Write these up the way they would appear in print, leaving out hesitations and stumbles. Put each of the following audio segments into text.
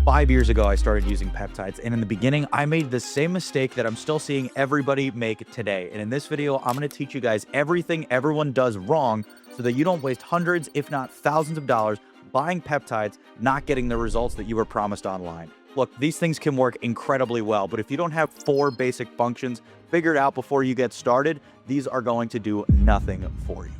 5 years ago, I started using peptides, and in the beginning, I made the same mistake that I'm still seeing everybody make today. And in this video, I'm going to teach you guys everything everyone does wrong so that you don't waste hundreds, if not thousands of dollars buying peptides, not getting the results that you were promised online. Look, these things can work incredibly well, but if you don't have 4 basic functions figured out before you get started, these are going to do nothing for you.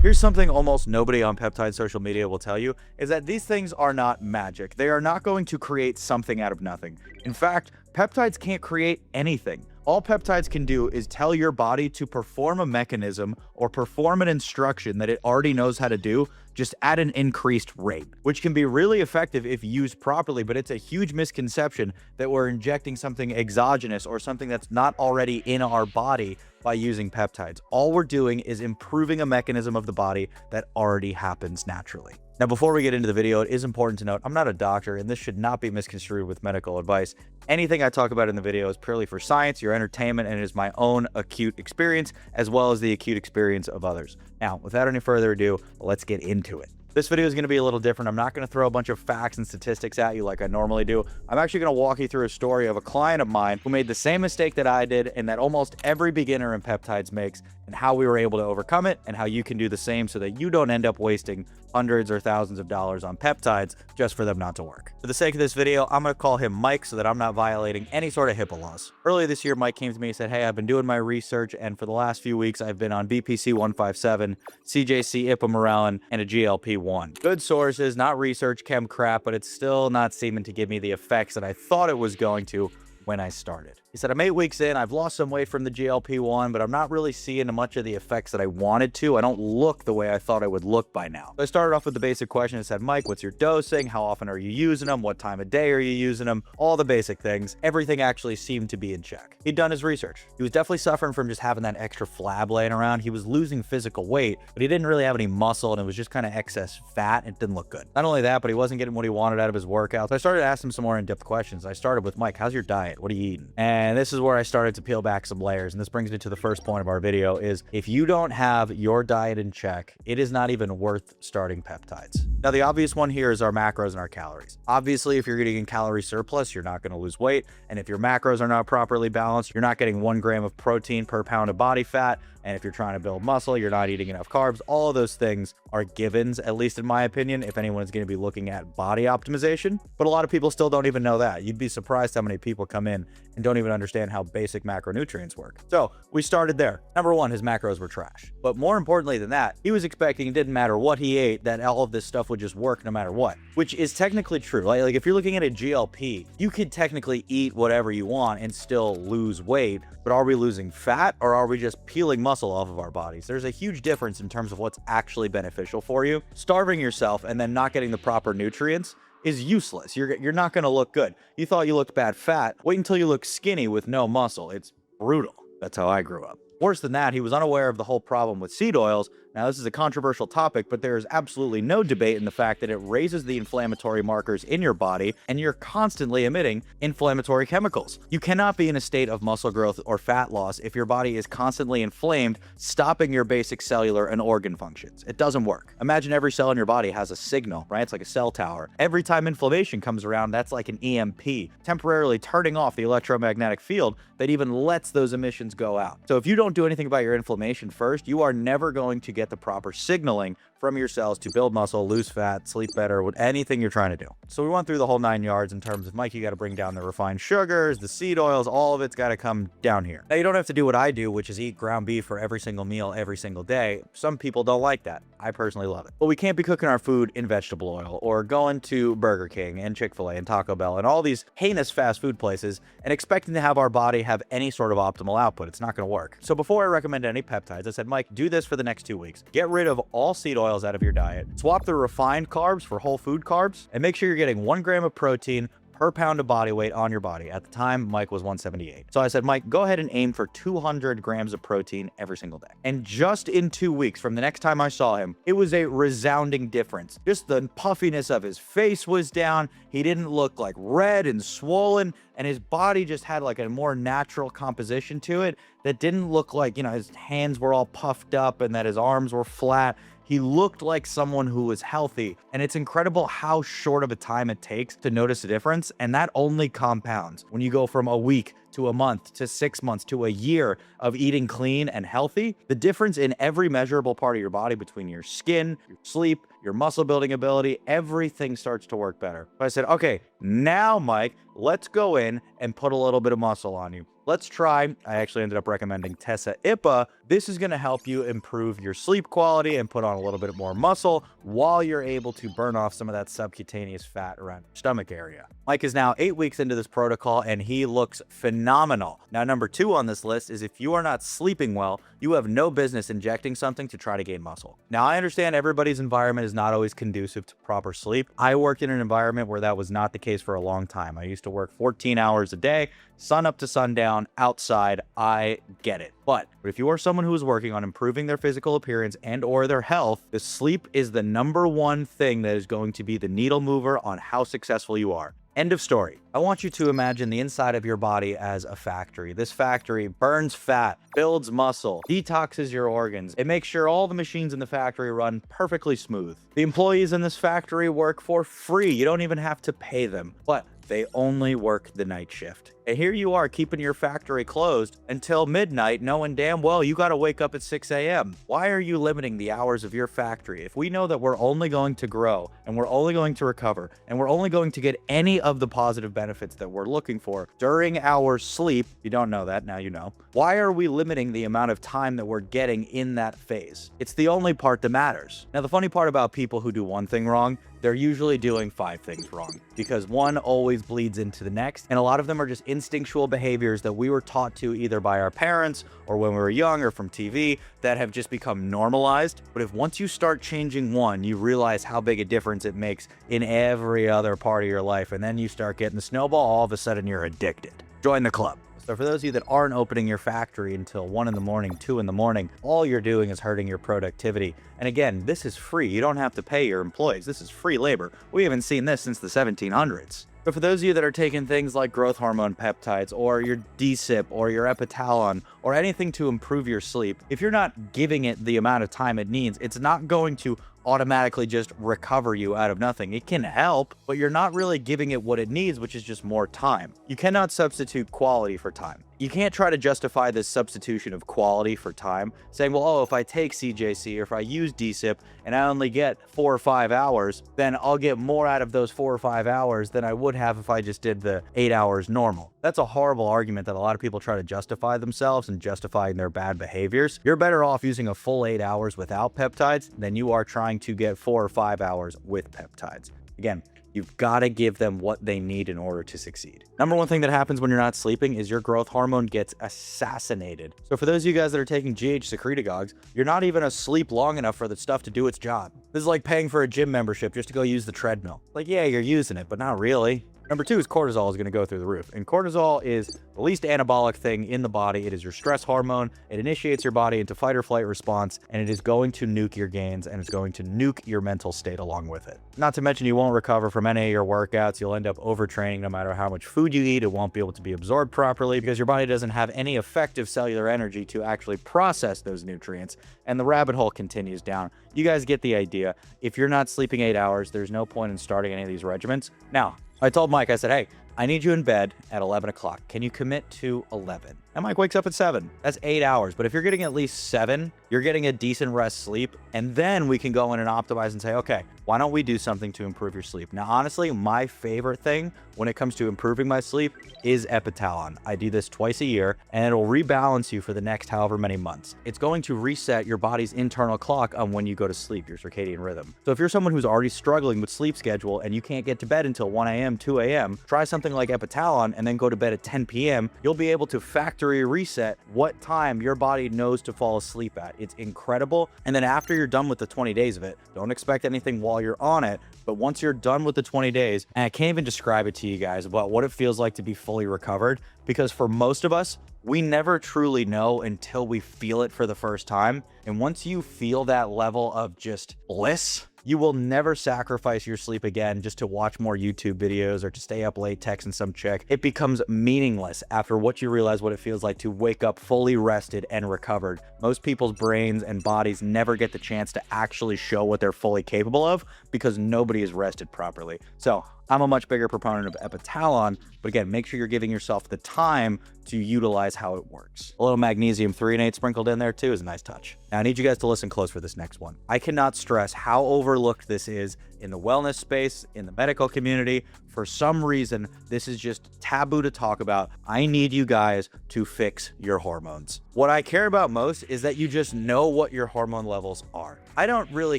Here's something almost nobody on peptide social media will tell you, is that these things are not magic. They are not going to create something out of nothing. In fact, peptides can't create anything. All peptides can do is tell your body to perform a mechanism or perform an instruction that it already knows how to do, just at an increased rate, which can be really effective if used properly, but it's a huge misconception that we're injecting something exogenous or something that's not already in our body by using peptides. All we're doing is improving a mechanism of the body that already happens naturally. Now, before we get into the video, it is important to note I'm not a doctor, and this should not be misconstrued with medical advice. Anything I talk about in the video is purely for science, your entertainment, and it is my own acute experience, as well as the acute experience of others. Now, without any further ado, let's get into it. This video is going to be a little different. I'm not going to throw a bunch of facts and statistics at you like I normally do. I'm actually going to walk you through a story of a client of mine who made the same mistake that I did and that almost every beginner in peptides makes, and how we were able to overcome it and how you can do the same so that you don't end up wasting hundreds or thousands of dollars on peptides just for them not to work. For the sake of this video, I'm going to call him Mike so that I'm not violating any sort of HIPAA laws. Earlier this year, Mike came to me and said, hey, I've been doing my research, and for the last few weeks, I've been on BPC 157, CJC, ipamorelin, and a GLP-1. Good sources, not research, chem crap, but it's still not seeming to give me the effects that I thought it was going to when I started. He said, I'm 8 weeks in, I've lost some weight from the GLP-1, but I'm not really seeing much of the effects that I wanted to. I don't look the way I thought I would look by now. So I started off with the basic question. I said, Mike, what's your dosing? How often are you using them? What time of day are you using them? All the basic things. Everything actually seemed to be in check. He'd done his research. He was definitely suffering from just having that extra flab laying around. He was losing physical weight, but he didn't really have any muscle, and it was just kind of excess fat. It didn't look good. Not only that, but he wasn't getting what he wanted out of his workouts. So I started to ask him some more in-depth questions. I started with, Mike, how's your diet? What are you eating? And this is where I started to peel back some layers, and this brings me to the first point of our video, is if you don't have your diet in check, it is not even worth starting peptides. Now, the obvious one here is our macros and our calories. Obviously, if you're eating in calorie surplus, you're not going to lose weight, and if your macros are not properly balanced, you're not getting 1 gram of protein per pound of body fat, and if you're trying to build muscle, you're not eating enough carbs. All of those things are givens, at least in my opinion, if anyone is going to be looking at body optimization. But a lot of people still don't even know that. You'd be surprised how many people come in and don't even understand how basic macronutrients work. So we started there. Number one, his macros were trash. But more importantly than that, he was expecting it didn't matter what he ate, that all of this stuff would just work no matter what, which is technically true. Like if you're looking at a GLP, you could technically eat whatever you want and still lose weight. But are we losing fat, or are we just peeling muscle off of our bodies? There's a huge difference in terms of what's actually beneficial for you. Starving yourself and then not getting the proper nutrients is useless. You're not going to look good. You thought you looked bad fat. Wait until you look skinny with no muscle. It's brutal. That's how I grew up. Worse than that, he was unaware of the whole problem with seed oils. Now, this is a controversial topic, but there is absolutely no debate in the fact that it raises the inflammatory markers in your body, and you're constantly emitting inflammatory chemicals. You cannot be in a state of muscle growth or fat loss if your body is constantly inflamed, stopping your basic cellular and organ functions. It doesn't work. Imagine every cell in your body has a signal, right? It's like a cell tower. Every time inflammation comes around, that's like an EMP, temporarily turning off the electromagnetic field that even lets those emissions go out. So if you don't do anything about your inflammation first, you are never going to get the proper signaling from your cells to build muscle, lose fat, sleep better, with anything you're trying to do. So we went through the whole 9 yards in terms of, Mike, you got to bring down the refined sugars, the seed oils, all of it's got to come down here. Now, you don't have to do what I do, which is eat ground beef for every single meal, every single day. Some people don't like that. I personally love it. But we can't be cooking our food in vegetable oil or going to Burger King and Chick-fil-A and Taco Bell and all these heinous fast food places and expecting to have our body have any sort of optimal output. It's not going to work. So before I recommend any peptides, I said, Mike, do this for the next 2 weeks. Get rid of all seed oils out of your diet. Swap the refined carbs for whole food carbs, and make sure you're getting 1 gram of protein per pound of body weight on your body. At the time, Mike was 178. So I said, Mike, go ahead and aim for 200 grams of protein every single day. And just in 2 weeks from the next time I saw him, it was a resounding difference. Just the puffiness of his face was down. He didn't look like red and swollen, and his body just had like a more natural composition to it that didn't look like, his hands were all puffed up and that his arms were flat. He looked like someone who was healthy, and it's incredible how short of a time it takes to notice a difference, and that only compounds when you go from a week to a month to 6 months to a year of eating clean and healthy. The difference in every measurable part of your body, between your skin, your sleep, your muscle building ability, everything starts to work better. So I said, okay, now Mike, let's go in and put a little bit of muscle on you. Let's try, I actually ended up recommending Tessa-IPA. This is going to help you improve your sleep quality and put on a little bit more muscle while you're able to burn off some of that subcutaneous fat around your stomach area. Mike is now 8 weeks into this protocol and he looks phenomenal. Now, number 2 on this list is if you are not sleeping well, you have no business injecting something to try to gain muscle. Now, I understand everybody's environment is not always conducive to proper sleep. I worked in an environment where that was not the case for a long time. I used to work 14 hours a day, sun up to sundown, outside. I get it. But if you are someone who is working on improving their physical appearance and or their health, the sleep is the number one thing that is going to be the needle mover on how successful you are. End of story. I want you to imagine the inside of your body as a factory. This factory burns fat, builds muscle, detoxes your organs. It makes sure all the machines in the factory run perfectly smooth. The employees in this factory work for free. You don't even have to pay them, but they only work the night shift. And here you are keeping your factory closed until midnight, knowing damn well you got to wake up at 6 a.m. Why are you limiting the hours of your factory? If we know that we're only going to grow and we're only going to recover and we're only going to get any of the positive benefits that we're looking for during our sleep, you don't know that, now you know. Why are we limiting the amount of time that we're getting in that phase? It's the only part that matters. Now, the funny part about people who do one thing wrong, they're usually doing 5 things wrong, because one always bleeds into the next. And a lot of them are just instinctual behaviors that we were taught to either by our parents or when we were young or from TV that have just become normalized. But if once you start changing one, you realize how big a difference it makes in every other part of your life. And then you start getting the snowball, all of a sudden you're addicted. Join the club. So for those of you that aren't opening your factory until 1 in the morning, 2 in the morning, all you're doing is hurting your productivity. And again, this is free. You don't have to pay your employees. This is free labor. We haven't seen this since the 1700s. But for those of you that are taking things like growth hormone peptides or your D-SIP or your epitalon or anything to improve your sleep, if you're not giving it the amount of time it needs, it's not going to automatically just recover you out of nothing. It can help, but you're not really giving it what it needs, which is just more time. You cannot substitute quality for time. You can't try to justify this substitution of quality for time, saying, well, oh, if I take CJC or if I use D-SIP and I only get 4 or 5 hours, then I'll get more out of those 4 or 5 hours than I would have if I just did the 8 hours normal. That's a horrible argument that a lot of people try to justify themselves and justifying their bad behaviors. You're better off using a full 8 hours without peptides than you are trying to get 4 or 5 hours with peptides. Again, you've got to give them what they need in order to succeed. Number one thing that happens when you're not sleeping is your growth hormone gets assassinated. So for those of you guys that are taking GH secretagogues, you're not even asleep long enough for the stuff to do its job. This is like paying for a gym membership just to go use the treadmill. Like, yeah, you're using it, but not really. Number 2 is cortisol is going to go through the roof. And cortisol is the least anabolic thing in the body. It is your stress hormone. It initiates your body into fight or flight response, and it is going to nuke your gains, and it's going to nuke your mental state along with it. Not to mention you won't recover from any of your workouts. You'll end up overtraining no matter how much food you eat. It won't be able to be absorbed properly because your body doesn't have any effective cellular energy to actually process those nutrients, and the rabbit hole continues down. You guys get the idea. If you're not sleeping 8 hours, there's no point in starting any of these regimens. Now, I told Mike, I said, hey, I need you in bed at 11 o'clock. Can you commit to 11? And Mike wakes up at 7. That's 8 hours. But if you're getting at least 7, you're getting a decent rest sleep. And then we can go in and optimize and say, okay, why don't we do something to improve your sleep? Now, honestly, my favorite thing when it comes to improving my sleep is epitalon. I do this twice a year, and it'll rebalance you for the next however many months. It's going to reset your body's internal clock on when you go to sleep, your circadian rhythm. So if you're someone who's already struggling with sleep schedule and you can't get to bed until 1 a.m., 2 a.m., try something like epitalon and then go to bed at 10 p.m. You'll be able to factory reset what time your body knows to fall asleep at. It's incredible. And then after you're done with the 20 days of it, don't expect anything while you're on it. But once you're done with the 20 days, and I can't even describe it to you guys about what it feels like to be fully recovered, because for most of us, we never truly know until we feel it for the first time. And once you feel that level of just bliss, You will never sacrifice your sleep again just to watch more YouTube videos or to stay up late texting some chick. It becomes meaningless after what you realize what it feels like to wake up fully rested and recovered. Most people's brains and bodies never get the chance to actually show what they're fully capable of because nobody is rested properly. So I'm a much bigger proponent of Epitalon, but again, make sure you're giving yourself the time to utilize how it works. A little magnesium threonate sprinkled in there too is a nice touch. Now I need you guys to listen close for this next one. I cannot stress how overlooked this is in the wellness space, in the medical community. For some reason, this is just taboo to talk about. I need you guys to fix your hormones. What I care about most is that you just know what your hormone levels are. I don't really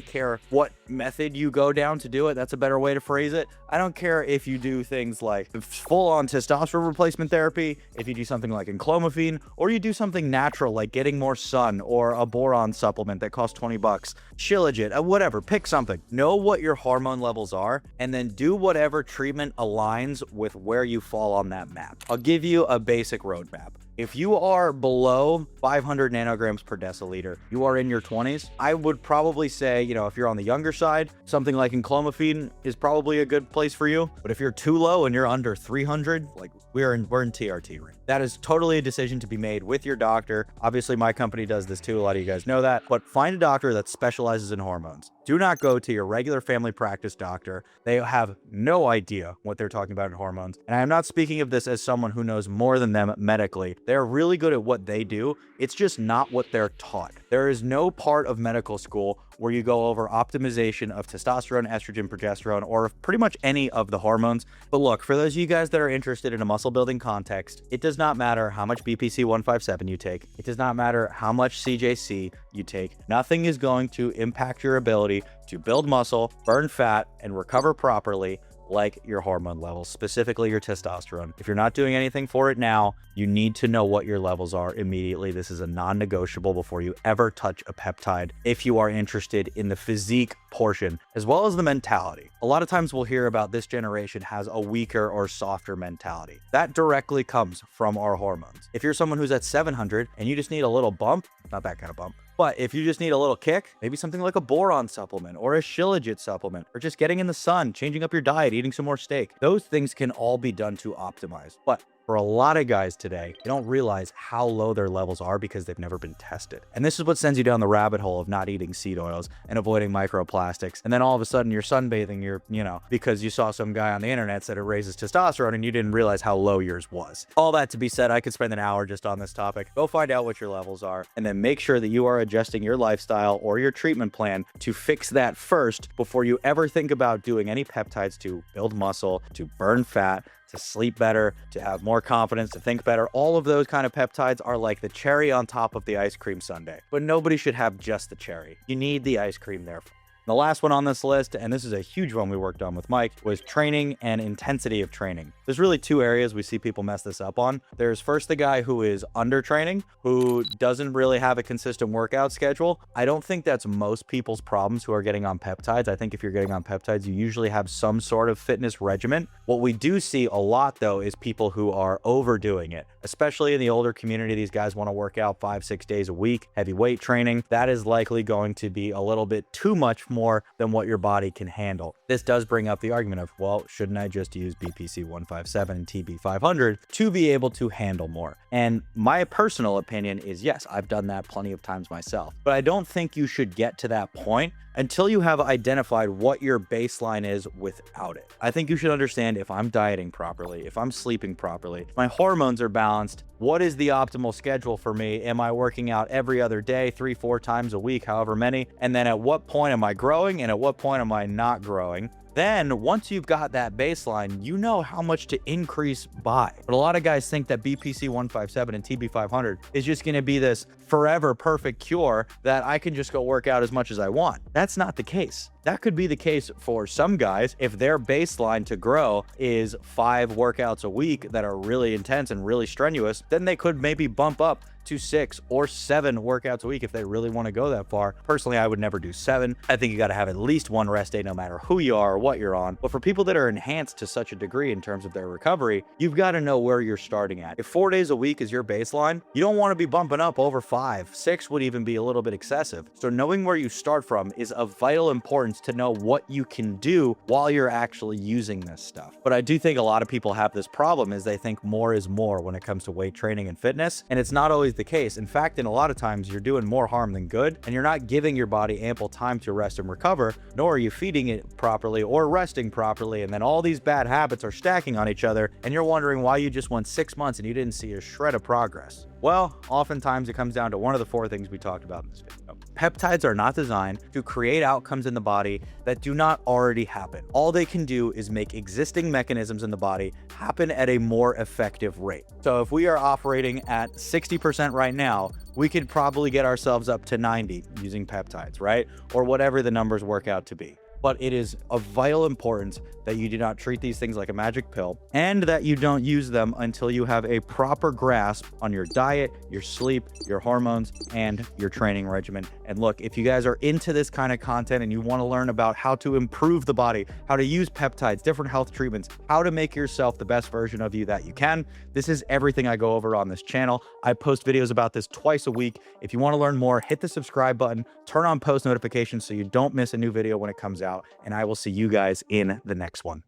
care what method you go down to do it. That's a better way to phrase it. I don't care if you do things like full-on testosterone replacement therapy, if you do something like enclomiphene, or you do something natural like getting more sun or a boron supplement that costs $20, Shilajit, whatever, pick something. Know what your hormone levels are and then do whatever treatment aligns with where you fall on that map. I'll give you a basic roadmap. If you are below 500 nanograms per deciliter, you are in your 20s, I would probably say, if you're on the younger side, something like enclomiphene is probably a good place for you. But if you're too low and you're under 300, like we're in TRT range. That is totally a decision to be made with your doctor. Obviously, my company does this too. A lot of you guys know that. But find a doctor that specializes in hormones. Do not go to your regular family practice doctor. They have no idea what they're talking about in hormones. And I am not speaking of this as someone who knows more than them medically. They're really good at what they do. It's just not what they're taught. There is no part of medical school where you go over optimization of testosterone, estrogen, progesterone, or pretty much any of the hormones. But look, for those of you guys that are interested in a muscle building context, it does not matter how much BPC 157 you take. It does not matter how much CJC you take. Nothing is going to impact your ability to build muscle, burn fat, and recover properly like your hormone levels, specifically your testosterone. If you're not doing anything for it now, you need to know what your levels are immediately. This is a non-negotiable before you ever touch a peptide if you are interested in the physique portion as well as the mentality. A lot of times we'll hear about this generation has a weaker or softer mentality. That directly comes from our hormones. If you're someone who's at 700 and you just need a little bump, not that kind of bump, but if you just need a little kick, maybe something like a boron supplement or a Shilajit supplement, or just getting in the sun, changing up your diet, eating some more steak, those things can all be done to optimize. But for a lot of guys today, they don't realize how low their levels are because they've never been tested. And this is what sends you down the rabbit hole of not eating seed oils and avoiding microplastics. And then all of a sudden you're sunbathing, because you saw some guy on the internet said it raises testosterone and you didn't realize how low yours was. All that to be said, I could spend an hour just on this topic. Go find out what your levels are and then make sure that you are adjusting your lifestyle or your treatment plan to fix that first before you ever think about doing any peptides to build muscle, to burn fat, to sleep better, to have more confidence, to think better. All of those kind of peptides are like the cherry on top of the ice cream sundae. But nobody should have just the cherry. You need the ice cream there. The last one on this list, and this is a huge one we worked on with Mike, was training and intensity of training. There's really two areas we see people mess this up on. There's first the guy who is under training, who doesn't really have a consistent workout schedule. I don't think that's most people's problems who are getting on peptides. I think if you're getting on peptides, you usually have some sort of fitness regimen. What we do see a lot though is people who are overdoing it, especially in the older community. These guys want to work out 5-6 days a week, heavy weight training. That is likely going to be a little bit too much more than what your body can handle. This does bring up the argument of, well, shouldn't I just use BPC 157 and TB 500 to be able to handle more? And my personal opinion is yes, I've done that plenty of times myself, but I don't think you should get to that point until you have identified what your baseline is without it. I think you should understand if I'm dieting properly, if I'm sleeping properly, if my hormones are balanced, what is the optimal schedule for me? Am I working out every other day, 3-4 times a week, however many? And then at what point am I growing and at what point am I not growing? Then once you've got that baseline, you know how much to increase by. But a lot of guys think that BPC 157 and TB 500 is just going to be this forever perfect cure that I can just go work out as much as I want. That's not the case. That could be the case for some guys if their baseline to grow is 5 workouts a week that are really intense and really strenuous. Then they could maybe bump up to 6 or 7 workouts a week if they really want to go that far. Personally, I would never do 7. I think you got to have at least one rest day no matter who you are or what you're on. But for people that are enhanced to such a degree in terms of their recovery, you've got to know where you're starting at. If 4 days a week is your baseline, you don't want to be bumping up over 5. 6 would even be a little bit excessive. So knowing where you start from is of vital importance to know what you can do while you're actually using this stuff. But I do think a lot of people have this problem is they think more is more when it comes to weight training and fitness, and it's not always the case. In fact, in a lot of times you're doing more harm than good, and you're not giving your body ample time to rest and recover, nor are you feeding it properly or resting properly, and then all these bad habits are stacking on each other, and you're wondering why you just went 6 months and you didn't see a shred of progress. Well, oftentimes it comes down to one of the 4 things we talked about in this video. Peptides are not designed to create outcomes in the body that do not already happen. All they can do is make existing mechanisms in the body happen at a more effective rate. So if we are operating at 60% right now, we could probably get ourselves up to 90 using peptides, right? Or whatever the numbers work out to be. But it is of vital importance that you do not treat these things like a magic pill and that you don't use them until you have a proper grasp on your diet, your sleep, your hormones, and your training regimen. And look, if you guys are into this kind of content and you want to learn about how to improve the body, how to use peptides, different health treatments, how to make yourself the best version of you that you can, this is everything I go over on this channel. I post videos about this twice a week. If you want to learn more, hit the subscribe button, turn on post notifications so you don't miss a new video when it comes out, and I will see you guys in the next one.